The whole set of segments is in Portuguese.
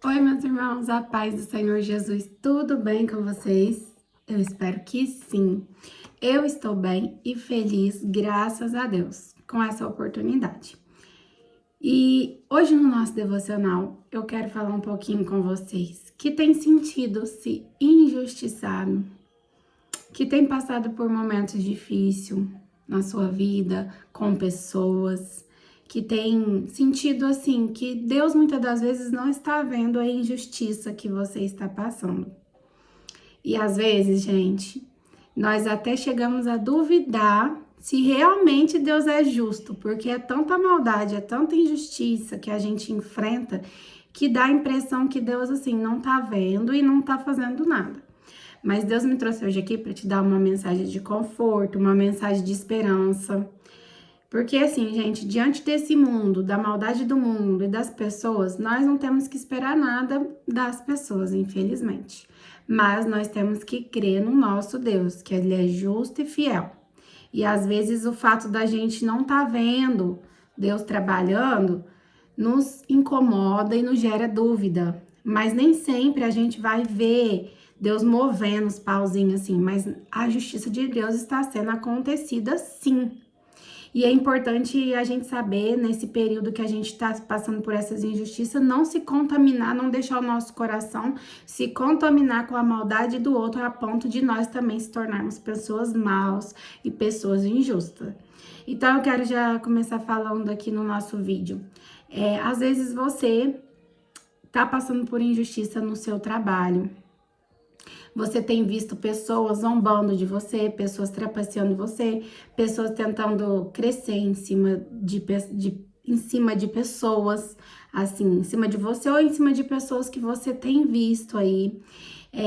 Oi, meus irmãos, a paz do Senhor Jesus, tudo bem com vocês? Eu espero que sim. Eu estou bem e feliz, graças a Deus, com essa oportunidade. E hoje no nosso devocional, eu quero falar um pouquinho com vocês que tem sentido-se injustiçado, que tem passado por momentos difíceis na sua vida, com pessoas, que tem sentido assim, que Deus muitas das vezes não está vendo a injustiça que você está passando. E às vezes, gente, nós até chegamos a duvidar se realmente Deus é justo, porque é tanta maldade, é tanta injustiça que a gente enfrenta, que dá a impressão que Deus assim não tá vendo e não tá fazendo nada. Mas Deus me trouxe hoje aqui para te dar uma mensagem de conforto, uma mensagem de esperança. Porque assim, gente, diante desse mundo, da maldade do mundo e das pessoas, nós não temos que esperar nada das pessoas, infelizmente. Mas nós temos que crer no nosso Deus, que Ele é justo e fiel. E às vezes o fato da gente não estar vendo Deus trabalhando nos incomoda e nos gera dúvida. Mas nem sempre a gente vai ver Deus movendo os pauzinhos assim, mas a justiça de Deus está sendo acontecida sim. E é importante a gente saber, nesse período que a gente está passando por essas injustiças, não se contaminar, não deixar o nosso coração se contaminar com a maldade do outro, a ponto de nós também se tornarmos pessoas maus e pessoas injustas. Então, eu quero já começar falando aqui no nosso vídeo. Às vezes você está passando por injustiça no seu trabalho. Você tem visto pessoas zombando de você, pessoas trapaceando você, pessoas tentando crescer em cima de pessoas, assim, em cima de você ou em cima de pessoas que você tem visto aí.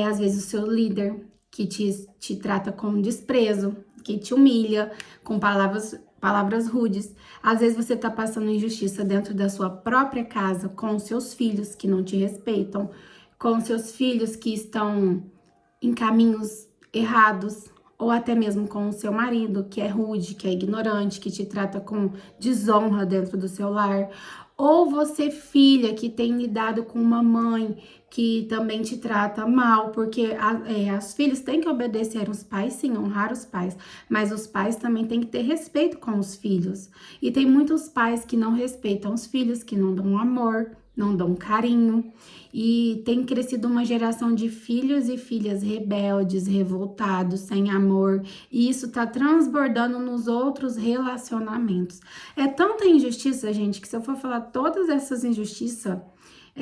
Às vezes o seu líder que te trata com desprezo, que te humilha com palavras rudes. Às vezes você tá passando injustiça dentro da sua própria casa, com os seus filhos que não te respeitam, com os seus filhos que estão em caminhos errados, ou até mesmo com o seu marido, que é rude, que é ignorante, que te trata com desonra dentro do seu lar, ou você, filha, que tem lidado com uma mãe que também te trata mal, porque as filhas têm que obedecer os pais, sim, honrar os pais, mas os pais também têm que ter respeito com os filhos. E tem muitos pais que não respeitam os filhos, que não dão amor, não dão carinho, e tem crescido uma geração de filhos e filhas rebeldes, revoltados, sem amor, e isso tá transbordando nos outros relacionamentos. É tanta injustiça, gente, que se eu for falar todas essas injustiças,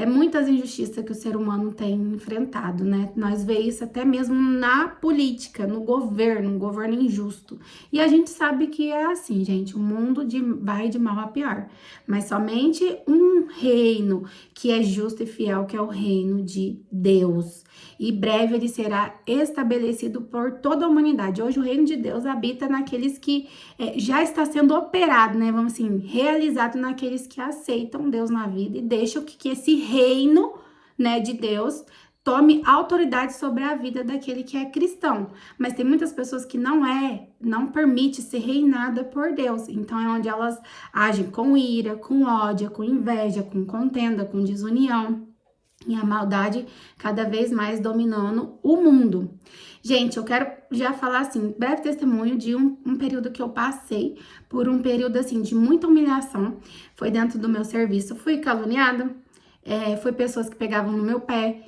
muitas injustiças que o ser humano tem enfrentado, né? Nós vemos isso até mesmo na política, no governo, um governo injusto. E a gente sabe que é assim, gente, o mundo vai de mal a pior. Mas somente um reino que é justo e fiel, que é o reino de Deus. E breve ele será estabelecido por toda a humanidade. Hoje o reino de Deus habita naqueles que já está sendo operado, né? Vamos assim, realizado naqueles que aceitam Deus na vida e deixam que esse reino, né, de Deus tome autoridade sobre a vida daquele que é cristão. Mas tem muitas pessoas que não permite ser reinada por Deus. Então é onde elas agem com ira, com ódio, com inveja, com contenda, com desunião. E a maldade cada vez mais dominando o mundo. Gente, eu quero já falar assim, breve testemunho de um período que eu passei por um período assim de muita humilhação. Foi dentro do meu serviço, fui caluniada, foi pessoas que pegavam no meu pé,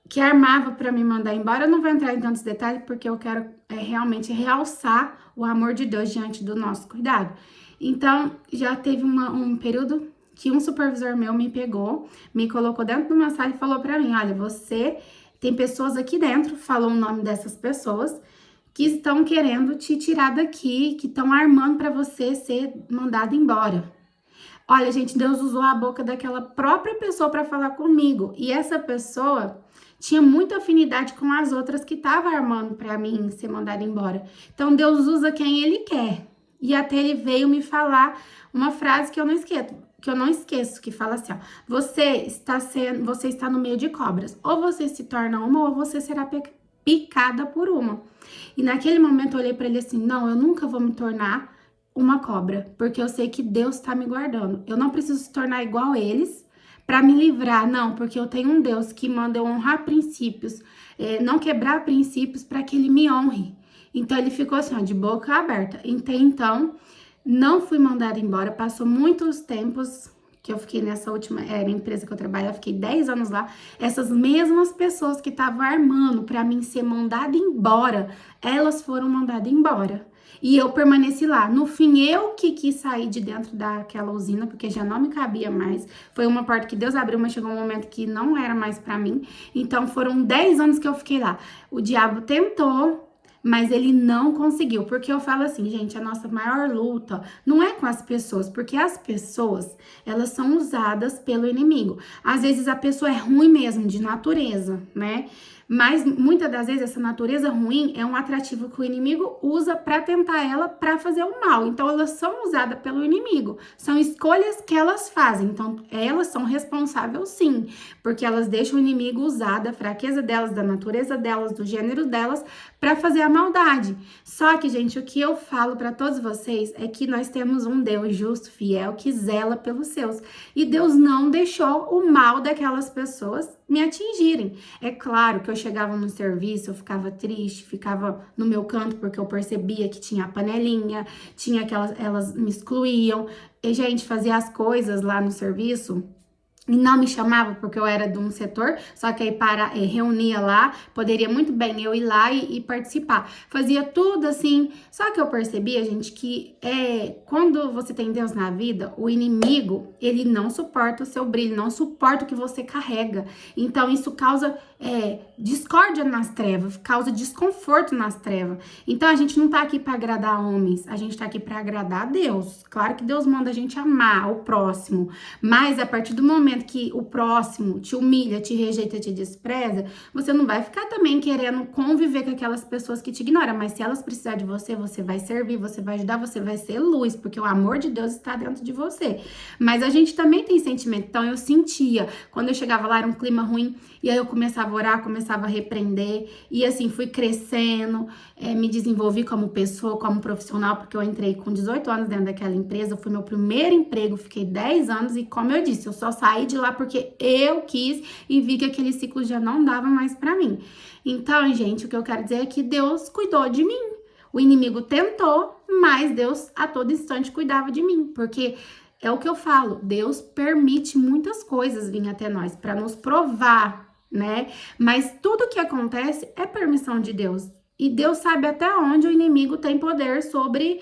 que armava para me mandar embora. Eu não vou entrar em tantos detalhes porque eu quero realmente realçar o amor de Deus diante do nosso cuidado. Então, já teve um período que um supervisor meu me pegou, me colocou dentro de uma sala e falou para mim, olha, você tem pessoas aqui dentro, falou o nome dessas pessoas, que estão querendo te tirar daqui, que estão armando para você ser mandado embora. Olha, gente, Deus usou a boca daquela própria pessoa para falar comigo, e essa pessoa tinha muita afinidade com as outras que estavam armando para mim ser mandada embora. Então, Deus usa quem Ele quer. E até Ele veio me falar uma frase que eu não esqueço, que fala assim, ó, você está no meio de cobras. Ou você se torna uma, ou você será picada por uma. E naquele momento eu olhei para ele assim, não, eu nunca vou me tornar uma cobra, porque eu sei que Deus está me guardando. Eu não preciso se tornar igual a eles para me livrar. Não, porque eu tenho um Deus que manda eu honrar princípios, não quebrar princípios para que ele me honre. Então ele ficou assim, ó, de boca aberta. Então, não fui mandada embora. Passou muitos tempos que eu fiquei nessa última empresa que eu trabalho, eu fiquei 10 anos lá. Essas mesmas pessoas que estavam armando para mim ser mandada embora, elas foram mandadas embora. E eu permaneci lá. No fim, eu que quis sair de dentro daquela usina, porque já não me cabia mais. Foi uma porta que Deus abriu, mas chegou um momento que não era mais para mim. Então, foram 10 anos que eu fiquei lá. O diabo tentou, mas ele não conseguiu, porque eu falo assim, gente, a nossa maior luta não é com as pessoas, porque as pessoas, elas são usadas pelo inimigo. Às vezes a pessoa é ruim mesmo, de natureza, né? Mas muitas das vezes essa natureza ruim é um atrativo que o inimigo usa para tentar ela para fazer o mal. Então elas são usadas pelo inimigo. São escolhas que elas fazem. Então elas são responsáveis sim, porque elas deixam o inimigo usar da fraqueza delas, da natureza delas, do gênero delas para fazer a maldade. Só que, gente, o que eu falo para todos vocês é que nós temos um Deus justo, fiel, que zela pelos seus. E Deus não deixou o mal daquelas pessoas me atingirem. É claro que eu chegava no serviço, eu ficava triste, ficava no meu canto porque eu percebia que tinha a panelinha, tinha aquelas, elas me excluíam. E, gente, fazia as coisas lá no serviço e não me chamava porque eu era de um setor, só que aí reunia lá, poderia muito bem eu ir lá e participar. Fazia tudo assim, só que eu percebia, gente, que quando você tem Deus na vida, o inimigo, ele não suporta o seu brilho, não suporta o que você carrega. Então isso causa discórdia nas trevas, causa desconforto nas trevas. Então a gente não tá aqui para agradar homens, a gente tá aqui para agradar a Deus. Claro que Deus manda a gente amar o próximo, mas a partir do momento que o próximo te humilha, te rejeita, te despreza, você não vai ficar também querendo conviver com aquelas pessoas que te ignoram, mas se elas precisarem de você, você vai servir, você vai ajudar, você vai ser luz, porque o amor de Deus está dentro de você. Mas a gente também tem sentimento, então eu sentia, quando eu chegava lá era um clima ruim, e aí eu começava a orar, começava a repreender, e assim, fui crescendo, me desenvolvi como pessoa, como profissional, porque eu entrei com 18 anos dentro daquela empresa, foi meu primeiro emprego, fiquei 10 anos, e como eu disse, eu só saí de lá porque eu quis e vi que aquele ciclo já não dava mais pra mim. Então, gente, o que eu quero dizer é que Deus cuidou de mim. O inimigo tentou, mas Deus a todo instante cuidava de mim, porque é o que eu falo, Deus permite muitas coisas vir até nós para nos provar, né? Mas tudo que acontece é permissão de Deus. E Deus sabe até onde o inimigo tem poder sobre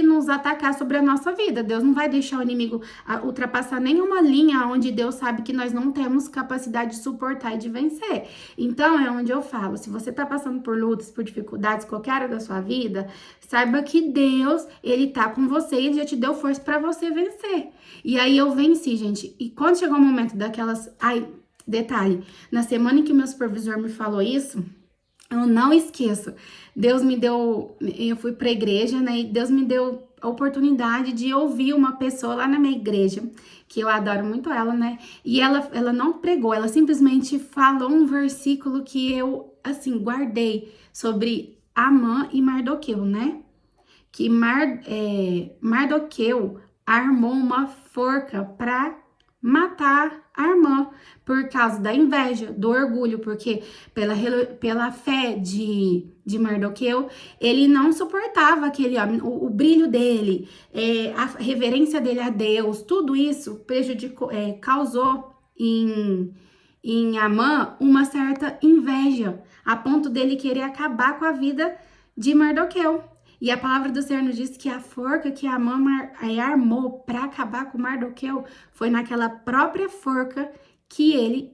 nos atacar, sobre a nossa vida. Deus não vai deixar o inimigo ultrapassar nenhuma linha onde Deus sabe que nós não temos capacidade de suportar e de vencer. Então, é onde eu falo, se você tá passando por lutas, por dificuldades, qualquer área da sua vida, saiba que Deus, ele tá com você e ele já te deu força para você vencer. E aí eu venci, gente. E quando chegou o momento daquelas... Ai, detalhe, na semana em que meu supervisor me falou isso... Eu não esqueço, Deus me deu, eu fui para a igreja, né, e Deus me deu a oportunidade de ouvir uma pessoa lá na minha igreja, que eu adoro muito ela, né, e ela não pregou, ela simplesmente falou um versículo que eu, assim, guardei sobre Amã e Mardoqueu, né, que Mardoqueu armou uma forca para matar a irmã por causa da inveja, do orgulho, porque pela fé de Mardoqueu, ele não suportava aquele homem, o brilho dele, a reverência dele a Deus, tudo isso prejudicou, causou em Amã uma certa inveja, a ponto dele querer acabar com a vida de Mardoqueu. E a palavra do Senhor nos diz que a forca que Amã armou para acabar com Mardoqueu foi naquela própria forca que ele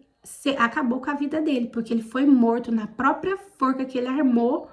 acabou com a vida dele, porque ele foi morto na própria forca que ele armou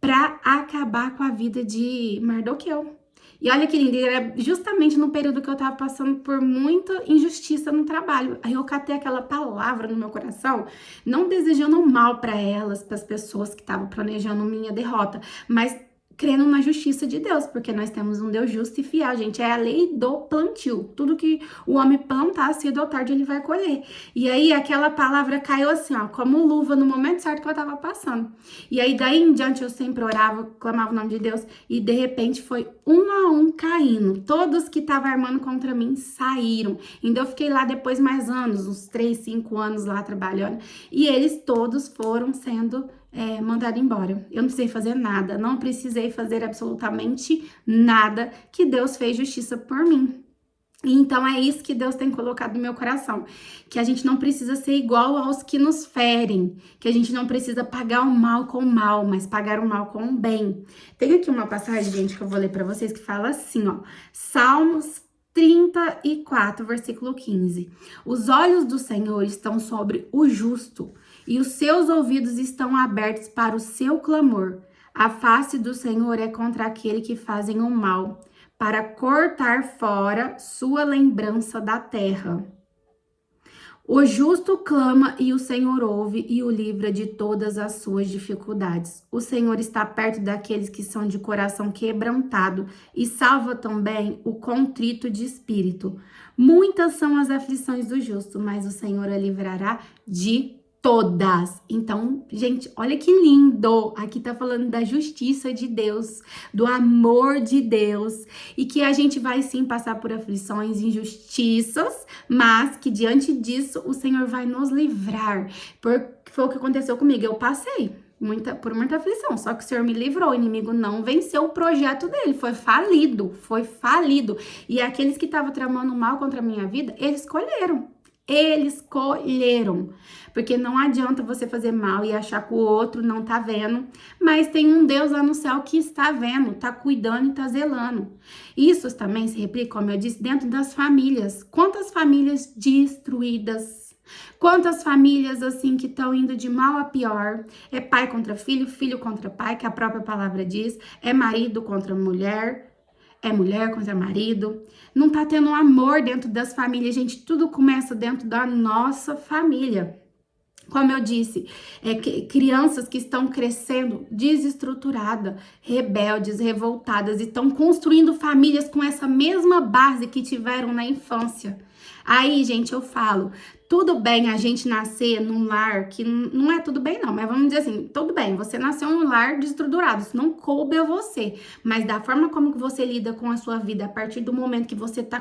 para acabar com a vida de Mardoqueu. E olha que lindo, era justamente no período que eu tava passando por muita injustiça no trabalho. Aí eu catei aquela palavra no meu coração, não desejando mal para elas, para as pessoas que estavam planejando minha derrota, mas crendo na justiça de Deus, porque nós temos um Deus justo e fiel, gente. É a lei do plantio. Tudo que o homem plantar, cedo ou tarde, ele vai colher. E aí, aquela palavra caiu assim, ó, como luva no momento certo que eu tava passando. E aí, daí em diante, eu sempre orava, clamava o nome de Deus, e de repente foi um a um caindo. Todos que estavam armando contra mim saíram. Então, eu fiquei lá depois mais anos, uns 3, 5 anos lá trabalhando, e eles todos foram sendo mandado embora. Eu não precisei fazer nada, não precisei fazer absolutamente nada, que Deus fez justiça por mim. E então é isso que Deus tem colocado no meu coração, que a gente não precisa ser igual aos que nos ferem, que a gente não precisa pagar o mal com o mal, mas pagar o mal com o bem. Tem aqui uma passagem, gente, que eu vou ler para vocês, que fala assim, ó, Salmos 34, versículo 15. Os olhos do Senhor estão sobre o justo, e os seus ouvidos estão abertos para o seu clamor. A face do Senhor é contra aquele que fazem o mal, para cortar fora sua lembrança da terra. O justo clama e o Senhor ouve e o livra de todas as suas dificuldades. O Senhor está perto daqueles que são de coração quebrantado e salva também o contrito de espírito. Muitas são as aflições do justo, mas o Senhor a livrará de todas. Então, gente, olha que lindo! Aqui tá falando da justiça de Deus, do amor de Deus, e que a gente vai sim passar por aflições, injustiças, mas que diante disso o Senhor vai nos livrar. Foi o que aconteceu comigo, eu passei por muita aflição, só que o Senhor me livrou, o inimigo não venceu o projeto dele, foi falido. E aqueles que estavam tramando mal contra a minha vida, eles colheram. Eles colheram, porque não adianta você fazer mal e achar que o outro não tá vendo, mas tem um Deus lá no céu que está vendo, tá cuidando e tá zelando. Isso também se replica, como eu disse, dentro das famílias. Quantas famílias destruídas, quantas famílias assim que estão indo de mal a pior, é pai contra filho, filho contra pai, que a própria palavra diz, é marido contra mulher, é mulher contra marido, não tá tendo um amor dentro das famílias, gente, tudo começa dentro da nossa família. Como eu disse, crianças que estão crescendo desestruturadas, rebeldes, revoltadas, e estão construindo famílias com essa mesma base que tiveram na infância. Aí, gente, eu falo, tudo bem a gente nascer num lar que não é tudo bem não, mas vamos dizer assim, tudo bem, você nasceu num lar desestruturado, isso não coube a você, mas da forma como que você lida com a sua vida, a partir do momento que você tá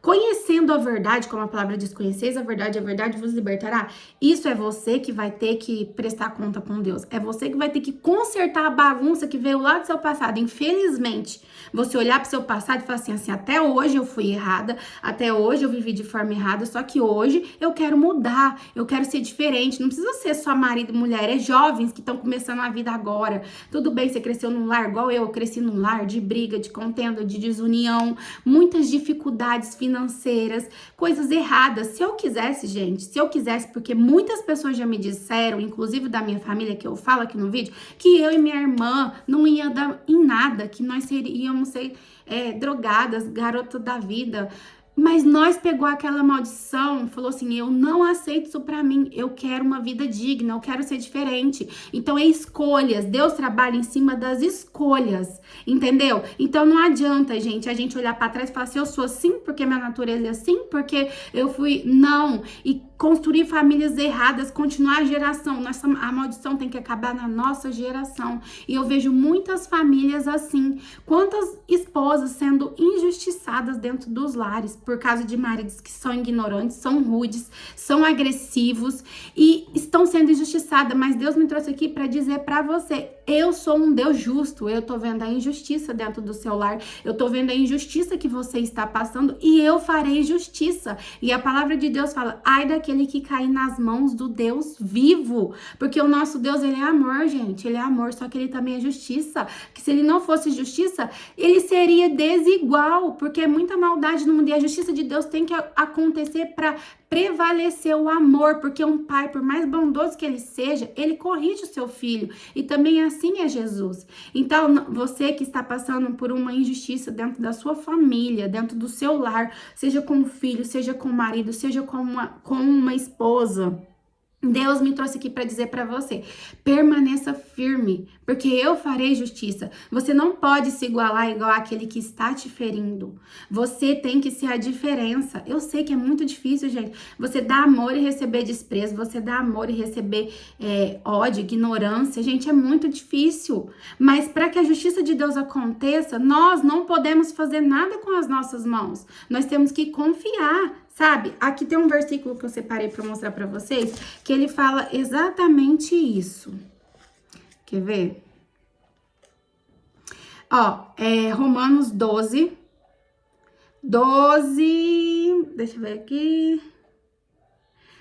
conhecendo a verdade, como a palavra diz, conheceis a verdade vos libertará, isso é você que vai ter que prestar conta com Deus, é você que vai ter que consertar a bagunça que veio lá do seu passado, infelizmente, você olhar pro seu passado e falar assim, até hoje eu fui errada, até hoje eu vivi de forma errada, só que hoje eu quero mudar, eu quero ser diferente, não precisa ser só marido e mulher, é jovens que estão começando a vida agora, tudo bem, você cresceu num lar igual eu cresci num lar de briga, de contenda, de desunião, muitas dificuldades financeiras, coisas erradas, se eu quisesse, gente, porque muitas pessoas já me disseram, inclusive da minha família, que eu falo aqui no vídeo, que eu e minha irmã não ia dar em nada, que nós íamos ser drogadas, garota da vida. Mas nós pegou aquela maldição, falou assim, eu não aceito isso pra mim, eu quero uma vida digna, eu quero ser diferente. Então é escolhas, Deus trabalha em cima das escolhas, entendeu? Então não adianta, gente, a gente olhar pra trás e falar assim, eu sou assim porque minha natureza é assim, porque eu fui, não. E construir famílias erradas, continuar a geração, a maldição tem que acabar na nossa geração. E eu vejo muitas famílias assim, quantas esposas sendo injustiçadas dentro dos lares, por causa de maridos que são ignorantes, são rudes, são agressivos e estão sendo injustiçadas. Mas Deus me trouxe aqui para dizer para você, eu sou um Deus justo, eu tô vendo a injustiça dentro do seu lar, eu tô vendo a injustiça que você está passando e eu farei justiça. E a palavra de Deus fala, ai daquele que cair nas mãos do Deus vivo, porque o nosso Deus, ele é amor, gente, ele é amor, só que ele também é justiça, que se ele não fosse justiça, ele seria desigual, porque é muita maldade no mundo e a justiça de Deus tem que acontecer para prevalecer o amor, porque um pai, por mais bondoso que ele seja, ele corrige o seu filho, e também assim é Jesus. Então, você que está passando por uma injustiça dentro da sua família, dentro do seu lar, seja com o filho, seja com o marido, seja com uma esposa, Deus me trouxe aqui para dizer para você, permaneça firme, porque eu farei justiça. Você não pode se igualar igual àquele que está te ferindo. Você tem que ser a diferença. Eu sei que é muito difícil, gente. Você dá amor e receber desprezo, você dá amor e receber ódio, ignorância. Gente, é muito difícil. Mas para que a justiça de Deus aconteça, nós não podemos fazer nada com as nossas mãos. Nós temos que confiar. Sabe, aqui tem um versículo que eu separei para mostrar para vocês, que ele fala exatamente isso. Quer ver? Ó, Romanos 12, deixa eu ver aqui,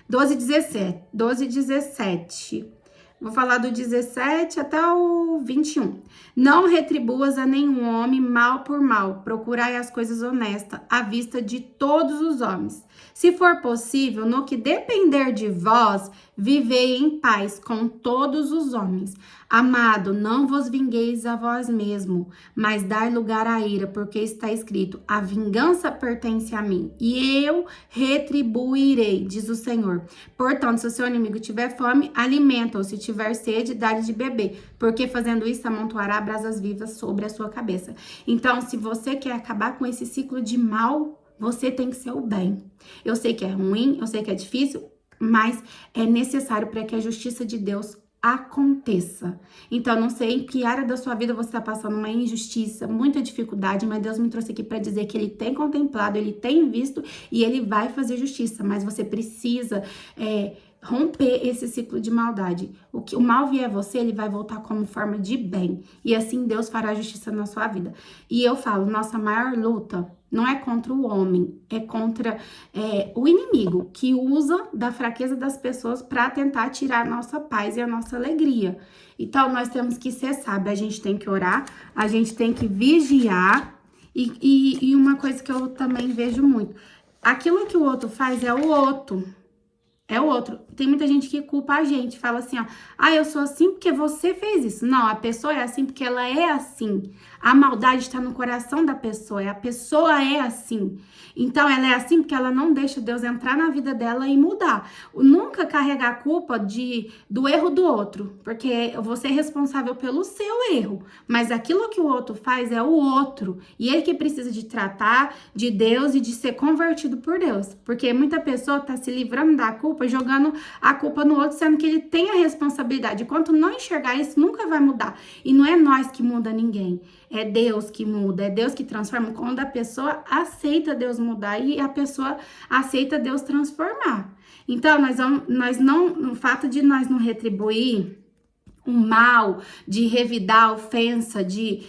12, 17. Vou falar do 17 até o 21. Não retribuas a nenhum homem mal por mal. Procurai as coisas honestas à vista de todos os homens. Se for possível, no que depender de vós, vivei em paz com todos os homens. Amado, não vos vingueis a vós mesmo, mas dai lugar à ira, porque está escrito: a vingança pertence a mim, e eu retribuirei, diz o Senhor. Portanto, se o seu inimigo tiver fome, alimenta-o, se tiver sede, dá-lhe de beber, porque fazendo isso amontoará brasas vivas sobre a sua cabeça. Então, se você quer acabar com esse ciclo de mal, você tem que ser o bem. Eu sei que é ruim, eu sei que é difícil, mas é necessário para que a justiça de Deus aconteça. Então, não sei em que área da sua vida você está passando uma injustiça, muita dificuldade, mas Deus me trouxe aqui para dizer que Ele tem contemplado, Ele tem visto e Ele vai fazer justiça, mas você precisa romper esse ciclo de maldade. O mal vier a você, ele vai voltar como forma de bem. E assim Deus fará justiça na sua vida. E eu falo, nossa maior luta não é contra o homem, é contra o inimigo, que usa da fraqueza das pessoas para tentar tirar a nossa paz e a nossa alegria. Então, nós temos que ser sábio, a gente tem que orar, a gente tem que vigiar. E uma coisa que eu também vejo muito, aquilo que o outro faz é o outro. É o outro. Tem muita gente que culpa a gente, fala assim, ó, eu sou assim porque você fez isso. Não, a pessoa é assim porque ela é assim. A maldade está no coração da pessoa, a pessoa é assim. Então, ela é assim porque ela não deixa Deus entrar na vida dela e mudar. Nunca carregar a culpa do erro do outro, porque você é responsável pelo seu erro, mas aquilo que o outro faz é o outro. E ele que precisa de tratar de Deus e de ser convertido por Deus, porque muita pessoa tá se livrando da culpa, jogando a culpa no outro, sendo que ele tem a responsabilidade. Enquanto não enxergar isso, nunca vai mudar. E não é nós que muda ninguém, é Deus que muda, é Deus que transforma. Quando a pessoa aceita Deus mudar e a pessoa aceita Deus transformar. Então, o fato de nós não retribuir o mal, de revidar a ofensa, de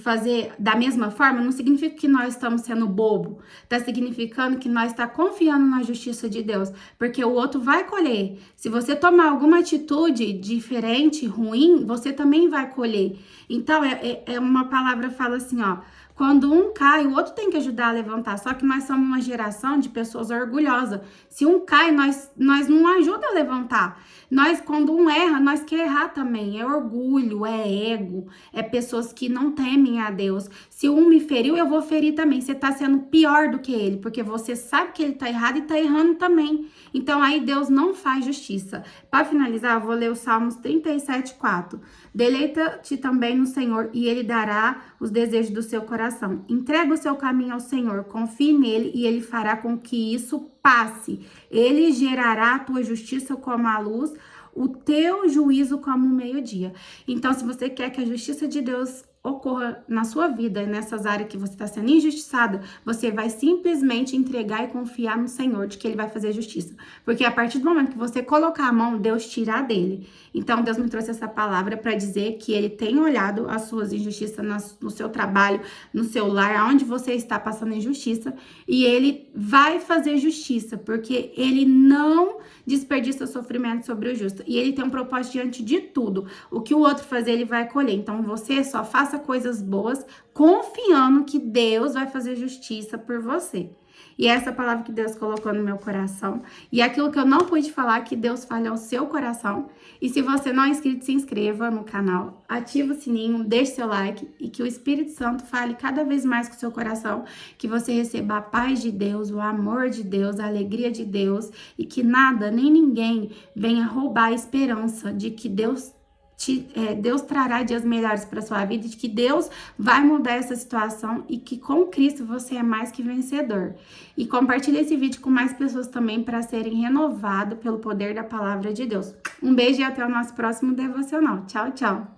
fazer da mesma forma, não significa que nós estamos sendo bobo. Está significando que nós estamos confiando na justiça de Deus, porque o outro vai colher. Se você tomar alguma atitude diferente, ruim, você também vai colher. Então, uma palavra fala assim, ó, quando um cai, o outro tem que ajudar a levantar. Só que nós somos uma geração de pessoas orgulhosas. Se um cai, nós não ajuda a levantar. Quando um erra, nós quer errar também. É orgulho, é ego, é pessoas que não temem a Deus. Se um me feriu, eu vou ferir também. Você tá sendo pior do que ele, porque você sabe que ele tá errado e tá errando também. Então, aí Deus não faz justiça. Para finalizar, eu vou ler o Salmos 37:4. Deleita-te também no Senhor e Ele dará os desejos do seu coração. Entrega o seu caminho ao Senhor, confie nele e Ele fará com que isso passe. Ele gerará a tua justiça como a luz, o teu juízo como o meio-dia. Então, se você quer que a justiça de Deus ocorra na sua vida, nessas áreas que você está sendo injustiçada, você vai simplesmente entregar e confiar no Senhor de que Ele vai fazer justiça. Porque a partir do momento que você colocar a mão, Deus tirar dele. Então, Deus me trouxe essa palavra para dizer que Ele tem olhado as suas injustiças no seu trabalho, no seu lar, onde você está passando injustiça, e Ele vai fazer justiça, porque Ele não desperdiça sofrimento sobre o justo. E Ele tem um propósito diante de tudo. O que o outro fazer, Ele vai colher. Então, você só faça coisas boas, confiando que Deus vai fazer justiça por você. E essa palavra que Deus colocou no meu coração. E aquilo que eu não pude falar, que Deus fale ao seu coração. E se você não é inscrito, se inscreva no canal, ativa o sininho, deixe seu like e que o Espírito Santo fale cada vez mais com o seu coração, que você receba a paz de Deus, o amor de Deus, a alegria de Deus e que nada, nem ninguém venha roubar a esperança de que Deus trará dias melhores para sua vida, de que Deus vai mudar essa situação e que com Cristo você é mais que vencedor. E compartilhe esse vídeo com mais pessoas também para serem renovados pelo poder da palavra de Deus. Um beijo e até o nosso próximo devocional. Tchau, tchau!